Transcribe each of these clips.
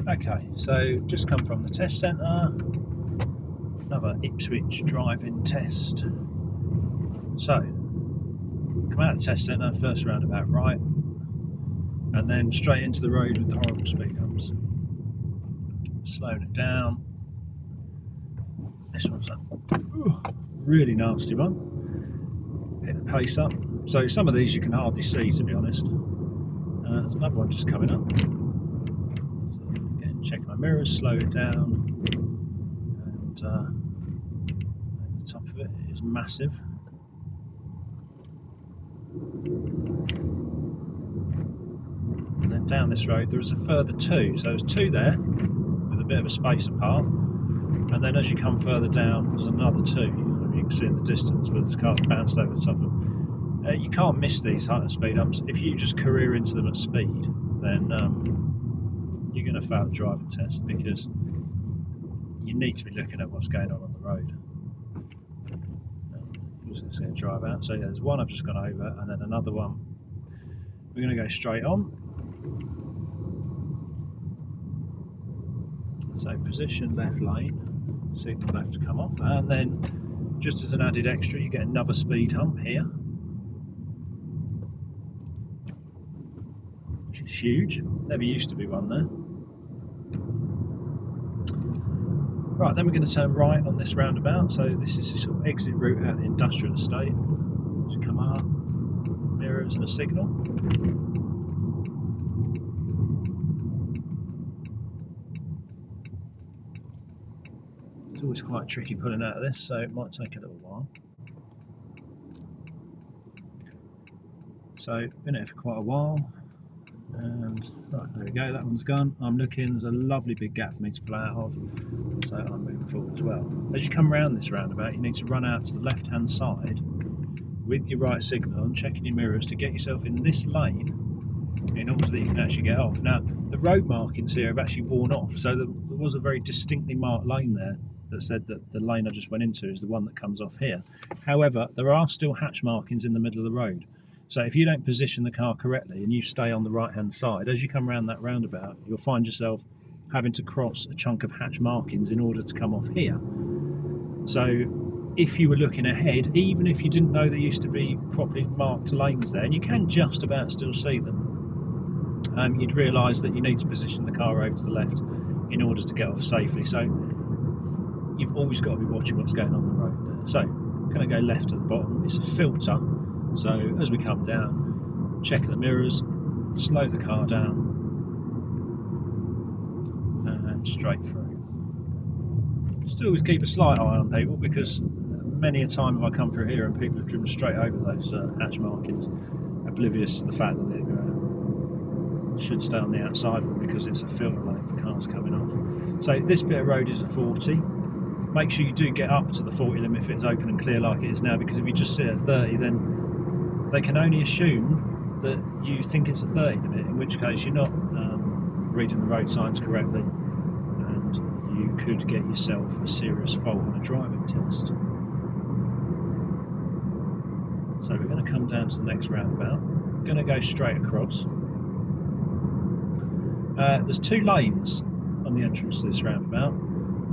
Okay, so just come from the test centre, another Ipswich driving test. So, come out of the test centre, first roundabout right, and then straight into the road with the horrible speed humps. Slowing it down. This one's a really nasty one. Pick the pace up. So some of these you can hardly see, to be honest. There's another one just coming up. So again, check my mirrors, slow it down, and the top of it is massive. And then down this road there is a further two. So there's two there with a bit of a space apart. And then as you come further down, there's another two. You can see in the distance, but there's cars bounced over the top of them. You can't miss these speed humps. If you just career into them at speed, then you're going to fail the driving test, because you need to be looking at what's going on the road. I'm just going to drive out. So yeah, there's one I've just gone over, and then another one. We're going to go straight on. So position left lane, signal left to come off, and then just as an added extra you get another speed hump here, which is huge. Never used to be one there. Right, then we're going to turn right on this roundabout. So this is the sort of exit route out of the industrial estate. Just come up, mirrors and a signal. It's always quite tricky pulling out of this, so it might take a little while. So, been here for quite a while, and right, there we go, that one's gone. I'm looking, there's a lovely big gap for me to pull out of, so I'm moving forward as well. As you come around this roundabout, you need to run out to the left hand side with your right signal and checking your mirrors to get yourself in this lane in order that you can actually get off. Now, the road markings here have actually worn off, so there was a very distinctly marked lane there that said that the lane I just went into is the one that comes off here. However, there are still hatch markings in the middle of the road. So if you don't position the car correctly and you stay on the right hand side, as you come around that roundabout, you'll find yourself having to cross a chunk of hatch markings in order to come off here. So if you were looking ahead, even if you didn't know there used to be properly marked lanes there, and you can just about still see them, you'd realise that you need to position the car over to the left in order to get off safely. So you've always got to be watching what's going on the road there. So I'm going to go left at the bottom. It's a filter, so as we come down, check the mirrors, slow the car down, and straight through. Still always keep a slight eye on people, because many a time have I come through here and people have driven straight over those hatch markings, oblivious to the fact that they should stay on the outside of them because it's a filter lane for cars coming off. So this bit of road is a 40. Make sure you do get up to the 40 limit if it's open and clear like it is now, because if you just sit at 30, then they can only assume that you think it's a 30 limit, in which case you're not reading the road signs correctly, and you could get yourself a serious fault on a driving test. So we're going to come down to the next roundabout. We're going to go straight across. There's two lanes on the entrance to this roundabout.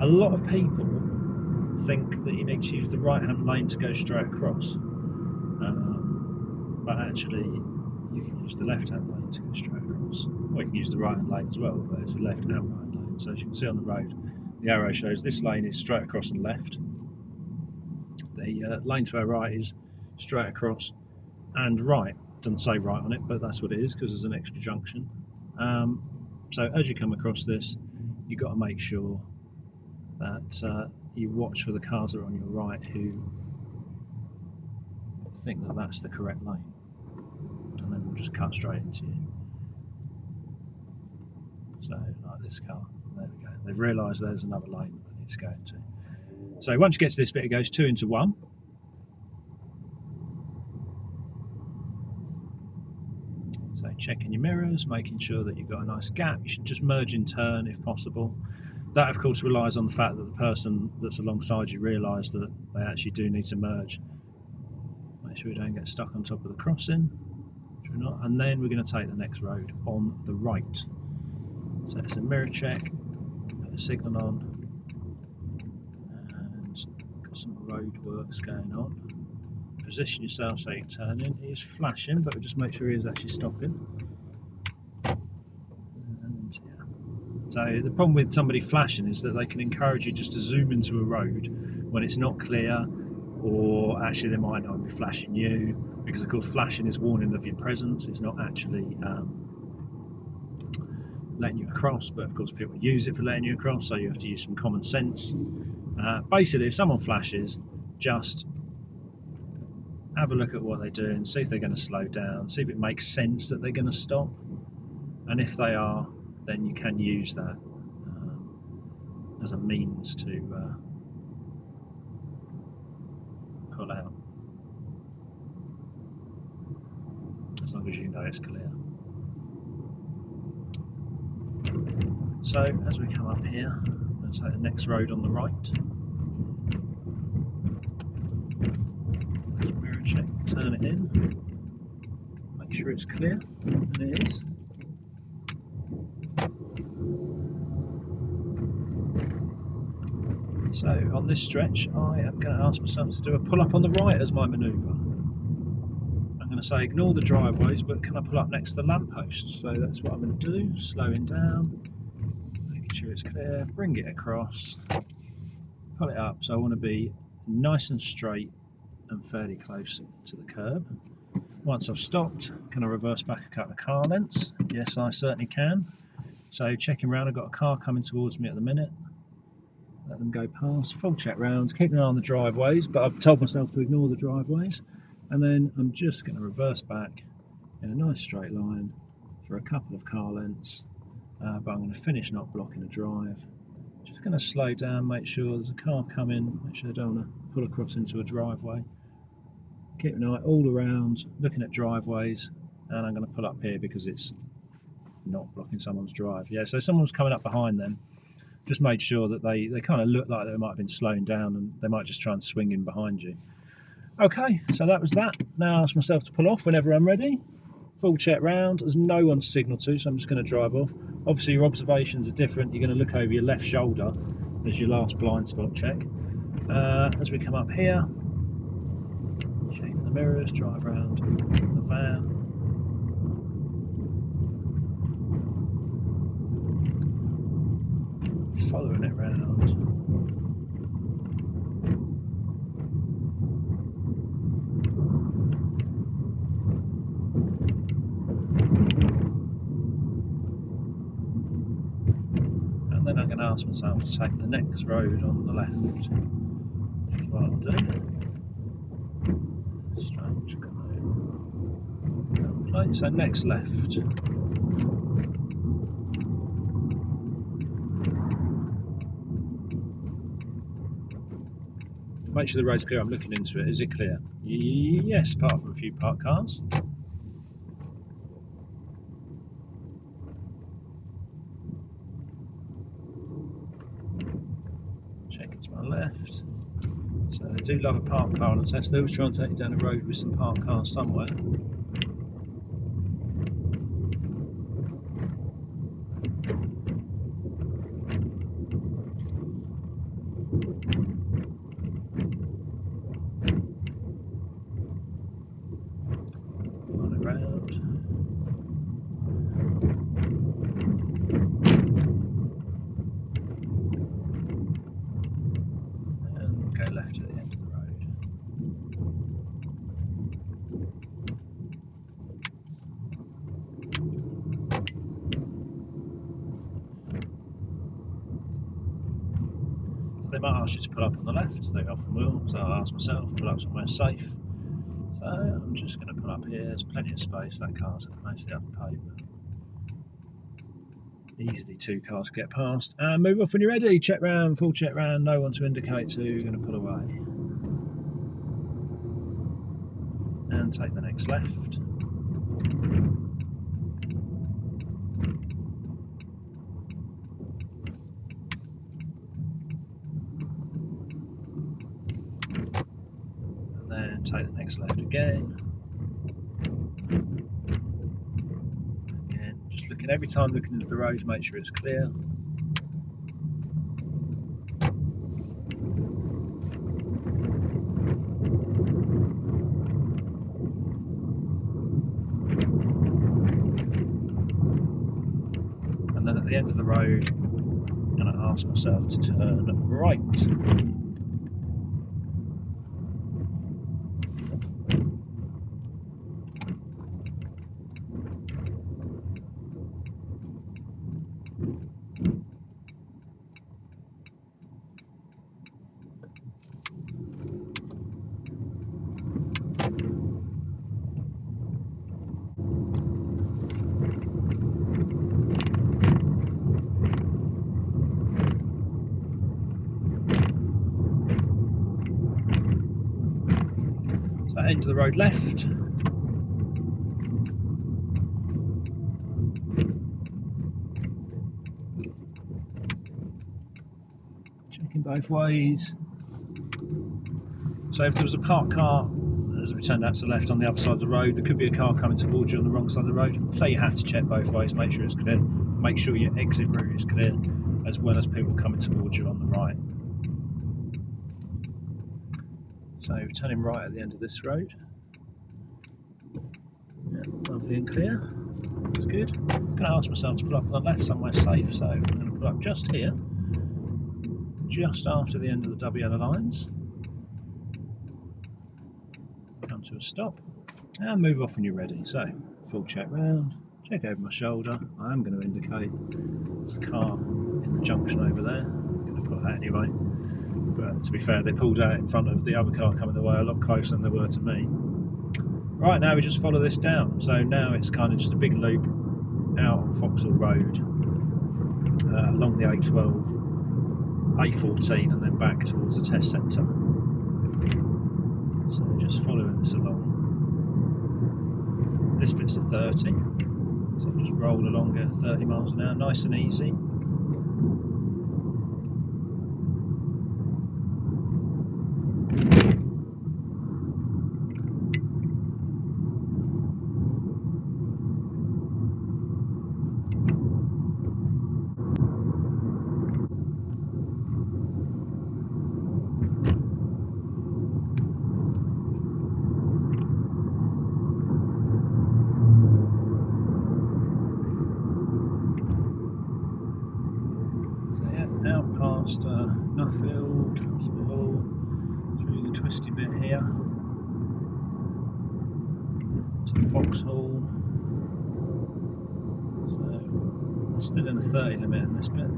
A lot of people think that you need to use the right hand lane to go straight across, but actually you can use the left hand lane to go straight across, or you can use the right hand lane as well, but it's the left and right lane. So as you can see on the road, the arrow shows this lane is straight across and left. The lane to our right is straight across and right. Doesn't say right on it, but that's what it is because there's an extra junction. So as you come across this, you've got to make sure that you watch for the cars that are on your right who think that that's the correct lane, and then we'll just cut straight into you. So like this car, there we go. They've realised there's another lane that they need to go into. So once you get to this bit, it goes 2 into 1. So checking your mirrors, making sure that you've got a nice gap. You should just merge in turn if possible. That of course relies on the fact that the person that's alongside you realise that they actually do need to merge. Make sure we don't get stuck on top of the crossing, which we're not. And then we're going to take the next road on the right. So it's a mirror check, put the signal on, and got some road works going on. Position yourself so you can turn in. He is flashing, but we'll just make sure he is actually stopping. And yeah. So the problem with somebody flashing is that they can encourage you just to zoom into a road when it's not clear, or actually they might not be flashing you, because of course flashing is warning of your presence. It's not actually letting you across, but of course people use it for letting you across, so you have to use some common sense. Basically, if someone flashes, just have a look at what they're doing, see if they're going to slow down, see if it makes sense that they're going to stop, and if they are, then you can use that as a means to pull out, as long as you know it's clear. So as we come up here, I'm going to take the next road on the right. Mirror check, turn it in, make sure it's clear, and it is. So on this stretch, I am going to ask myself to do a pull up on the right as my manoeuvre. I'm going to say ignore the driveways, but can I pull up next to the lamppost? So that's what I'm going to do, slowing down, making sure it's clear, bring it across, pull it up. So I want to be nice and straight and fairly close to the curb. Once I've stopped, can I reverse back a couple of car lengths? Yes, I certainly can. So checking round, I've got a car coming towards me at the minute. Let them go past, full check round, keeping an eye on the driveways, but I've told myself to ignore the driveways. And then I'm just going to reverse back in a nice straight line for a couple of car lengths, but I'm going to finish not blocking a drive. Just going to slow down, make sure there's a car coming, make sure I don't want to pull across into a driveway. Keep an eye all around, looking at driveways, and I'm going to pull up here because it's not blocking someone's drive. Yeah, so someone's coming up behind them. Just made sure that they kind of look like they might have been slowing down, and they might just try and swing in behind you. Okay, so that was that. Now I ask myself to pull off whenever I'm ready. Full check round. There's no one to signal to, so I'm just going to drive off. Obviously your observations are different. You're going to look over your left shoulder as your last blind spot check. As we come up here, checking the mirrors, drive round the van. Following it round. And then I'm going to ask myself to take the next road on the left. That's what I'll do. Strange. Plate, so next left. Make sure the road's clear. I'm looking into it. Is it clear? Yes, apart from a few parked cars. Check it to my left. So they do love a parked car on a test. They always try and take you down a road with some parked cars somewhere. Left at the end of the road. So they might ask you to pull up on the left, they often will, so I'll ask myself, pull up somewhere safe. So I'm just going to pull up here, there's plenty of space, that car's mostly up the pavement. Easily two cars get past. And move off when you're ready, check round, full check round, no one to indicate to, you're going to pull away. And take the next left. And then take the next left again. Again, just looking checking every time, looking into the road to make sure it's clear. And then at the end of the road, I'm going to ask myself to turn right. Into the road left. Checking both ways. So if there was a parked car, as we turned out to the left on the other side of the road, there could be a car coming towards you on the wrong side of the road. So you have to check both ways, make sure it's clear, make sure your exit route is clear, as well as people coming towards you on the right. So turning right at the end of this road. Yeah, lovely and clear. That's good. I'm going to ask myself to pull up on the left somewhere safe, so I'm going to pull up just here, just after the end of the double yellow lines. Come to a stop and move off when you're ready. So full check round, check over my shoulder. I am going to indicate there's a car in the junction over there. I'm going to put that anyway. But to be fair, they pulled out in front of the other car coming the way a lot closer than they were to me. Right, now we just follow this down. So now it's kind of just a big loop out on Foxhall Road, along the A12, A14, and then back towards the test centre. So just following this along. This bit's a 30, so just roll along at 30 miles an hour, nice and easy. Nuffield, Hospital, through the twisty bit here to Foxhall. So it's still in a 30 limit in this bit.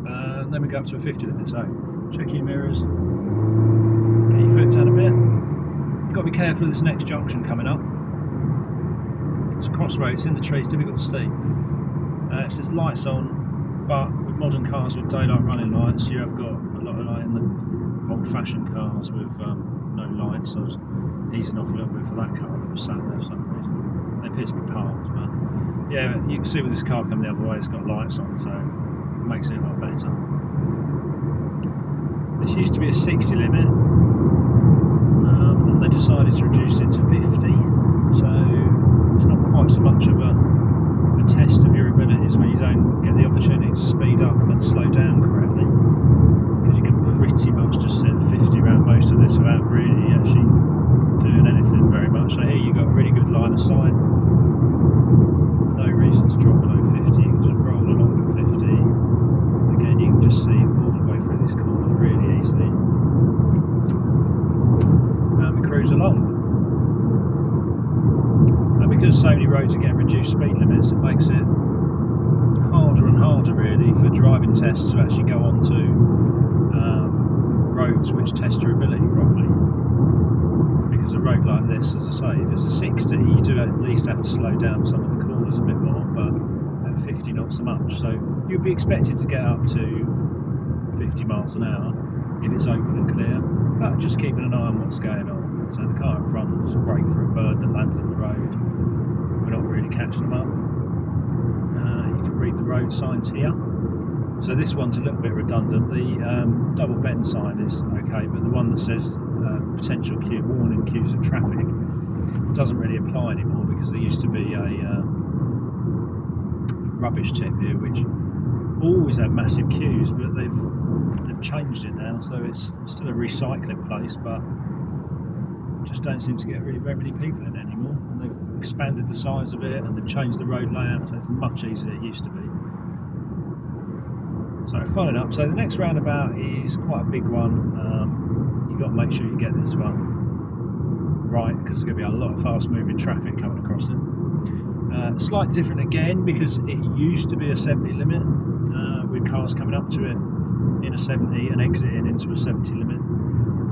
And then we go up to a 50 limit, so check your mirrors. Get your foot down a bit. You've got to be careful of this next junction coming up. It's a crossroad, it's in the trees, difficult to see. It says lights on, but with modern cars with daylight running lights, you have got a lot of light in the old-fashioned cars with no lights. So I was easing off a little bit for that car that was sat there for some reason. They appear to be parked, but yeah, you can see with this car coming the other way, it's got lights on, so it makes it a lot better. This used to be a 60 limit, and they decided to reduce it to 50, so it's not quite so much of a test of your abilities when you don't get the opportunity to speed up and slow down correctly, because you can pretty much just set 50 around most of this without really actually doing anything very much. So here you've got a really good line of sight, no reason to drop below 50, you can just roll along at 50. Again, you can just see all the way through this corner really easily. And we cruise along. And because so many roads are getting reduced speed limits, it makes it harder and harder really for driving tests to actually go on to roads which test your ability properly. Because a road like this, as I say, if it's a 60, you do at least have to slow down some of the corners a bit more, but at 50 not so much. So you'd be expected to get up to 50 miles an hour if it's open and clear, but just keeping an eye on what's going on. So the car in front was brake for a bird that lands on the road. We're not really catching them up. You can read the road signs here. So this one's a little bit redundant. The double bend sign is okay, but the one that says potential queue, warning queues of traffic doesn't really apply anymore, because there used to be a rubbish tip here which always had massive queues, but they've changed it now, so it's still a recycling place, but just don't seem to get really very many people in it anymore. And they've expanded the size of it, and they've changed the road layout, so it's much easier than it used to be. So following up, so the next roundabout is quite a big one. You've got to make sure you get this one right, because there's going to be a lot of fast moving traffic coming across it. Slightly different again, because it used to be a 70 limit with cars coming up to it in a 70 and exiting into a 70 limit,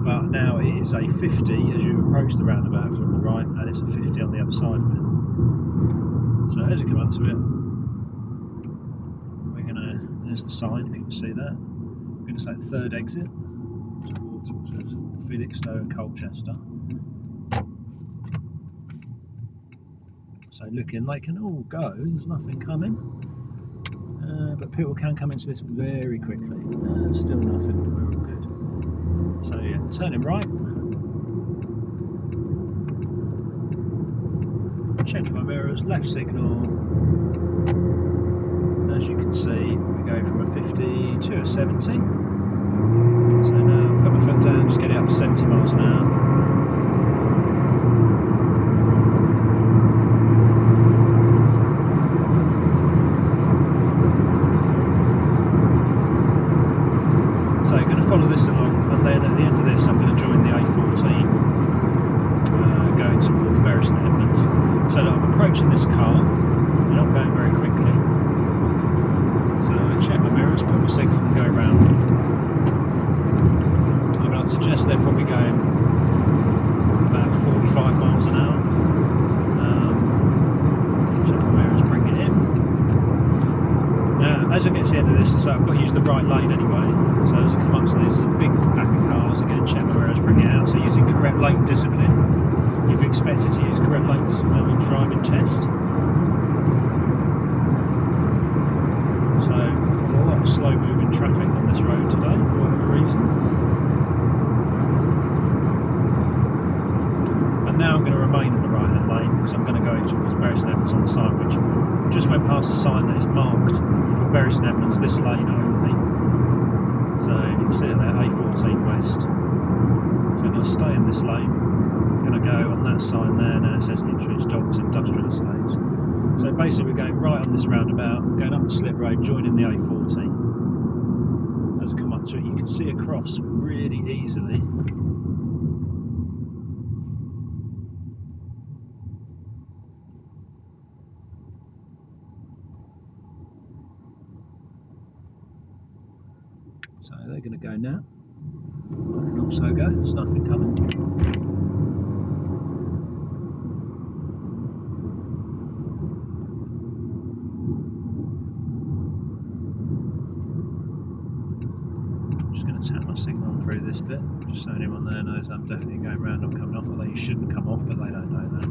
but now it is a 50 as you approach the roundabout from the right, and it's a 50 on the other side of it. So as you come up to it, we're gonna, there's the sign if you can see that, we're going to say the third exit, so it's Felixstowe and Colchester. So looking, they can all go, there's nothing coming, but people can come into this very quickly. Still nothing, we're all good. So yeah, turning right, checking my mirrors, left signal. As you can see, we go from a 50 to a 70. So now put my foot down, just get it up to 70 miles an hour. So I'm going to follow this along, and then at the end of this I'm going to join the A14 going towards Bury St Edmunds. So that I'm approaching this car, you're not going very quickly. So I check my mirrors, put my signal and go around. I mean, I'd suggest they're probably going about 45 miles an hour. Check my mirrors, bring it in. Now, as I get to the end of this, so I've got to use the right lane anyway. So as I come up to this, big pack of cars, again, check my mirrors, bring it out. So using correct lane discipline, you'd be expected to use correct lane discipline in driving test. So a lot of slow moving traffic on this road today for whatever reason. And now I'm going to remain in the right hand lane, because I'm going to go towards Bury St Edmunds on the side, which just went past a sign that is marked for Bury St Edmunds, this lane only. So you can see it there, A14 West. So I'm going to stay in this lane. I'm going to go on that sign there, now it says Ipswich Docks Industrial Estates. So basically we're going right on this roundabout, going up the slip road, joining the A14. As I come up to it, you can see across really easily. So they're going to go now. I can also go, there's nothing coming. I'm just going to tap my signal through this bit, just so anyone there knows I'm definitely going round, not coming off, although you shouldn't come off, but they don't know that.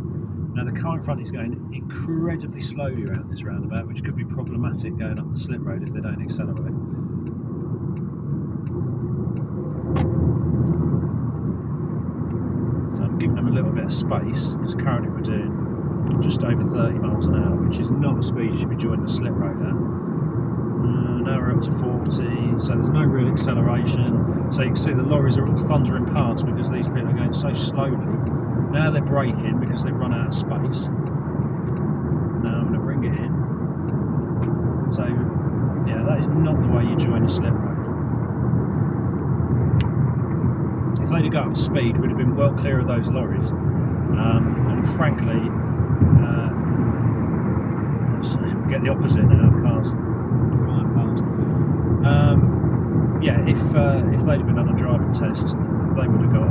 Now the car in front is going incredibly slowly around this roundabout, which could be problematic going up the slip road if they don't accelerate. Giving them a little bit of space, because currently we're doing just over 30 miles an hour, which is not the speed you should be joining the slip road at. Now we're up to 40, so there's no real acceleration. So you can see the lorries are all thundering past because these people are going so slowly. Now they're braking because they've run out of space. Now I'm going to bring it in. So yeah, that is not the way you join a slip road. If they'd have got up to speed, we'd have been well clear of those lorries. And frankly, we'll get the opposite now of cars flying past. Yeah, if they'd have been on a driving test, they would have got.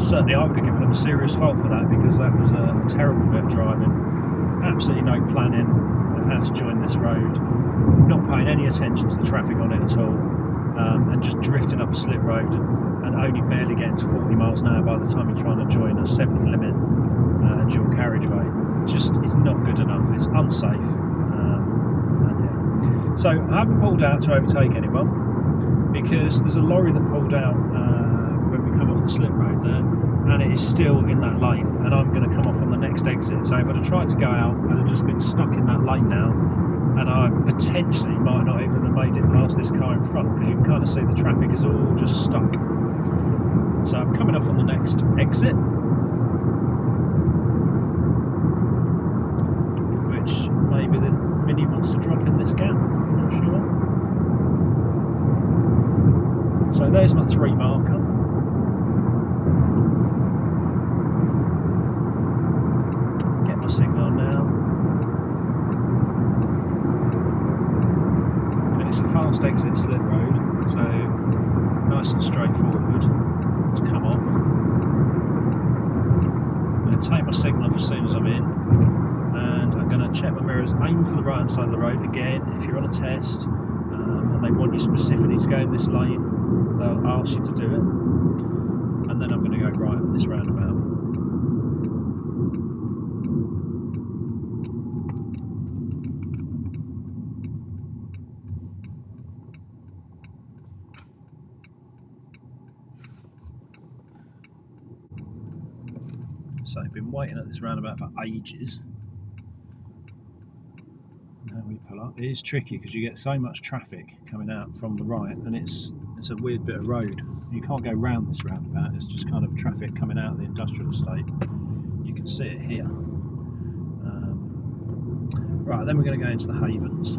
Certainly, I would have given them a serious fault for that, because that was a terrible bit of driving. Absolutely no planning of how to join this road, not paying any attention to the traffic on it at all, and just drifting up a slip road. And only barely getting to 40 miles an hour by the time you're trying to join a 70 limit dual carriageway. Just is not good enough, it's unsafe. And yeah. So I haven't pulled out to overtake anyone because there's a lorry that pulled out when we come off the slip road there, and it is still in that lane, and I'm going to come off on the next exit. So if I'd have tried to go out, I'd have just been stuck in that lane now, and I potentially might not even have made it past this car in front, because you can kind of see the traffic is all just stuck. So I'm coming off on the next exit, which maybe the Mini wants to drop in this gap, I'm not sure. So there's my 3 marker. Get my signal on now. And it's a fast exit slip road, so nice and straightforward to come off. I'm going to take my signal off as soon as I'm in, and I'm going to check my mirrors, aim for the right hand side of the road. Again, if you're on a test and they want you specifically to go in this lane, they'll ask you to do it. And then I'm going to go right on this roundabout. So I've been waiting at this roundabout for ages. Now we pull up. It is tricky because you get so much traffic coming out from the right, and it's a weird bit of road. You can't go round this roundabout. It's just kind of traffic coming out of the industrial estate. You can see it here. Right, then we're going to go into the Havens.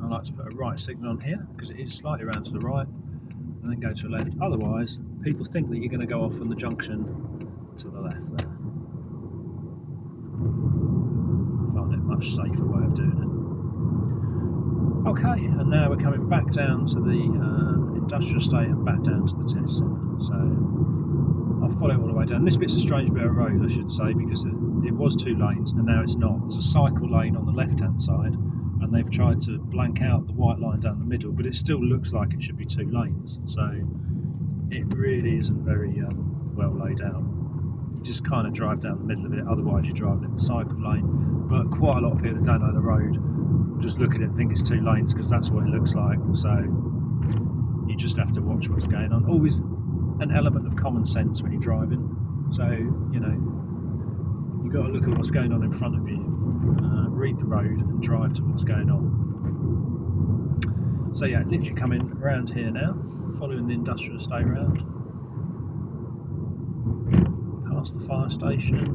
I like to put a right signal on here because it is slightly round to the right, and then go to the left. Otherwise, people think that you're going to go off on the junction to the left there. I find it a much safer way of doing it. Okay, and now we're coming back down to the industrial estate and back down to the test centre. So I'll follow all the way down. This bit's a strange bit of road, I should say, because it was 2 lanes and now it's not. There's a cycle lane on the left hand side, and they've tried to blank out the white line down the middle, but it still looks like it should be 2 lanes. So it really isn't very well laid out. You just kind of drive down the middle of it, otherwise you're driving in the cycle lane. But quite a lot of people that don't know the road just look at it and think it's 2 lanes because that's what it looks like. So you just have to watch what's going on. Always an element of common sense when you're driving. So, you know, you've got to look at what's going on in front of you, read the road and drive to what's going on. So yeah, literally coming around here now, following the industrial estate round, past the fire station,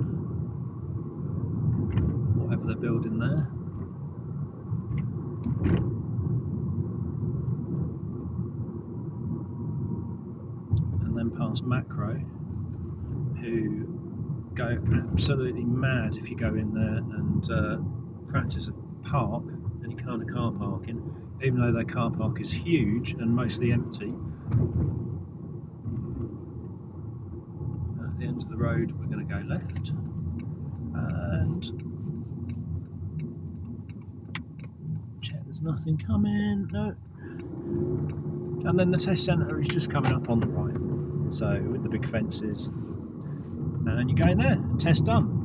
whatever they're building there. And then past Macro, who go absolutely mad if you go in there and practice a park, any kind of car parking, even though their car park is huge and mostly empty. At the end of the road we're going to go left, and check there's nothing coming, no. And then the test centre is just coming up on the right, so with the big fences, and you go in there and test done.